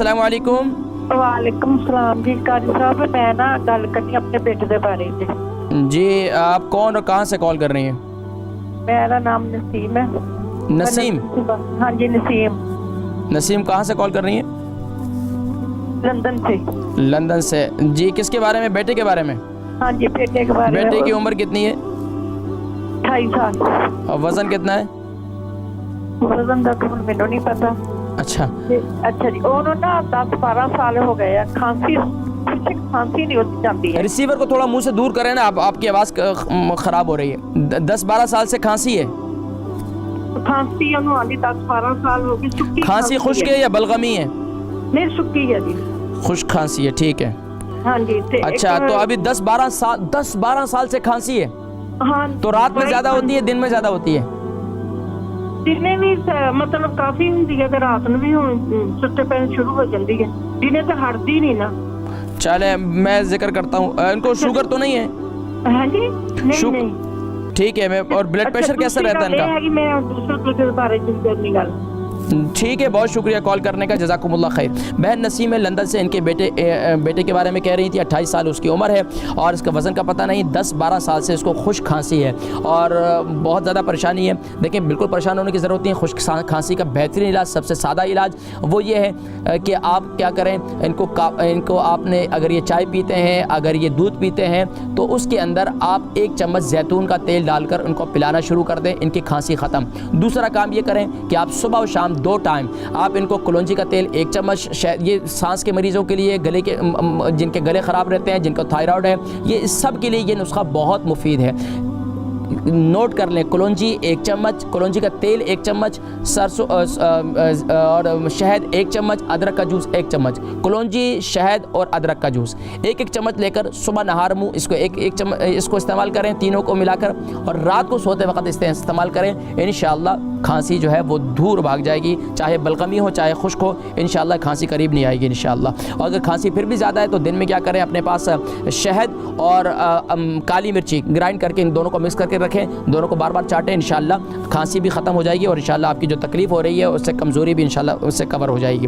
अस्सलाम वालेकुम। वालेकुम सलाम जी। कारी साहब मैं ना गल करनी अपने बेटे के बारे में। जी आप कौन और कहाँ से कॉल कर रही हैं? मेरा नाम नसीम है। नसीम? हाँ जी नसीम। नसीम कहाँ से कॉल कर रही हैं? लंदन से। लंदन से। जी किसके बारे में? बेटे के बारे में? हाँ जी बेटे के बारे में। बेटे की उम्र कितनी है? 28 साल। और वज़न कितना है? वजन का तो मैंने नहीं पता। अच्छा अच्छा जी उन्होंने ना 10-12 साल हो गए हैं। खांसी खांसी नहीं होती जाती है। रिसीवर को थोड़ा मुंह से दूर करें ना, आपकी आवाज़ ख़राब हो रही है। 10-12 साल से खांसी है? खांसी उन्होंने 10-12 साल हो गए। खांसी खुश्क है या बलगमी है? नहीं सुक्की है जी। खुश्क खांसी है, ठीक है। हाँ जी। अच्छा तो अभी 10-12 साल से खांसी है? हाँ तो रात में ज़्यादा होती है दिन में ज़्यादा होती है? दिने भी मतलब काफी होंगी है, रात में भी सुते पैन शुरू हो जाती है। दिने तो हटती नहीं ना। चले मैं जिक्र करता हूँ। इनको शुगर तो नहीं है? हाँ जी नहीं। ठीक है। मैं और ब्लड प्रेशर कैसा रहता है इनका? मैं दूसरे बारे में करनी गल। ठीक है, बहुत शुक्रिया कॉल करने का, जज़ाकुमुल्लाह खैर। बहन नसीम है लंदन से, इनके बेटे के बारे में कह रही थी। 28 साल उसकी उम्र है और इसका वज़न का पता नहीं। 10-12 साल से इसको खुश्क खांसी है और बहुत ज़्यादा परेशानी है। देखिए बिल्कुल परेशान होने की ज़रूरत नहीं है। खुश्क खांसी का बेहतरीन इलाज, सबसे सादा इलाज वो ये है कि आप क्या करें, इनको आपने अगर ये चाय पीते हैं, अगर ये दूध पीते हैं तो उसके अंदर आप 1 चम्मच जैतून का तेल डालकर उनको पिलाना शुरू कर दें, इनकी खांसी ख़त्म। दूसरा काम ये करें कि आप सुबह और शाम 2 टाइम आप इनको कलौंजी का तेल 1 चम्मच, ये सांस के मरीज़ों के लिए, गले के जिनके गले ख़राब रहते हैं, जिनको थायराइड है, ये सब के लिए ये नुस्खा बहुत मुफीद है। नोट कर लें, कलौंजी 1 चम्मच, कलौंजी का तेल 1 चम्मच, सरसों और शहद 1 चम्मच, अदरक का जूस 1 चम्मच। कलौंजी, शहद और अदरक का जूस 1-1 चम्मच लेकर सुबह नहार मुँह इसको 1-1 चम्मच इसको इस्तेमाल करें, तीनों को मिलाकर, और रात को सोते वक्त इस्तेमाल करें। इंशाअल्लाह खांसी जो है वो दूर भाग जाएगी, चाहे बलगमी हो चाहे खुश्क हो, इंशाअल्लाह खांसी करीब नहीं आएगी इंशाअल्लाह। और अगर खांसी फिर भी ज़्यादा है तो दिन में क्या करें, अपने पास शहद और काली मिर्ची ग्राइंड करके इन दोनों को मिक्स करके रखें, दोनों को बार बार चाटें, इंशाअल्लाह खांसी भी ख़त्म हो जाएगी और इंशाअल्लाह आपकी जो तकलीफ़ हो रही है उससे कमज़ोरी भी इंशाअल्लाह उससे कवर हो जाएगी।